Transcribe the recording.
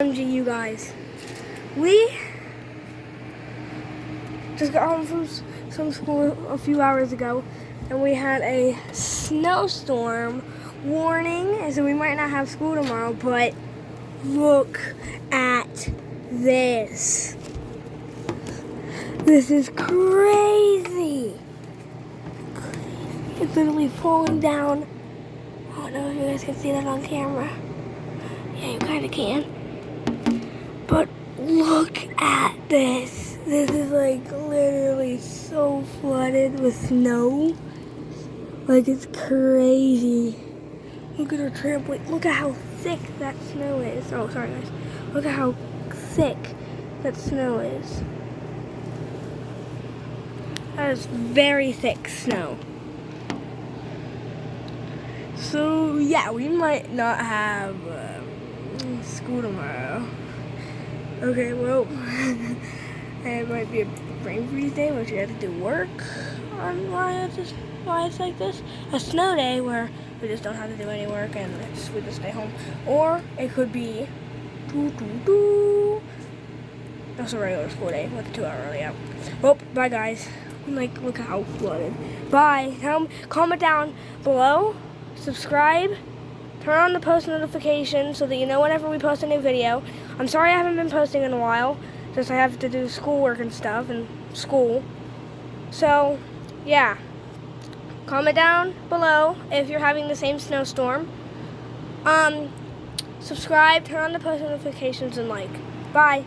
You guys, we just got home from some school a few hours ago, and we had a snowstorm warning, and so we might not have school tomorrow. But look at this. This is crazy. It's literally falling down. I don't know if you guys can see that on camera. Yeah, you kind of can. But look at this. This is like literally so flooded with snow. Like, it's crazy. Look at our trampoline. Look at how thick that snow is. Oh, sorry guys. Look at how thick that snow is. That is very thick snow. So yeah, we might not have school tomorrow. Okay, well, it might be a brain freeze day, which you have to do work on why it's like this. A snow day where we just don't have to do any work and we just stay home. Or it could be that's a regular school day with a 2-hour early out. Well, bye guys. Like, look how flooded. Bye. Comment down below, subscribe, turn on the post notifications so that you know whenever we post a new video. I'm sorry I haven't been posting in a while, since I have to do schoolwork and stuff and school. So, yeah. Comment down below if you're having the same snowstorm. Subscribe, turn on the post notifications, and like. Bye.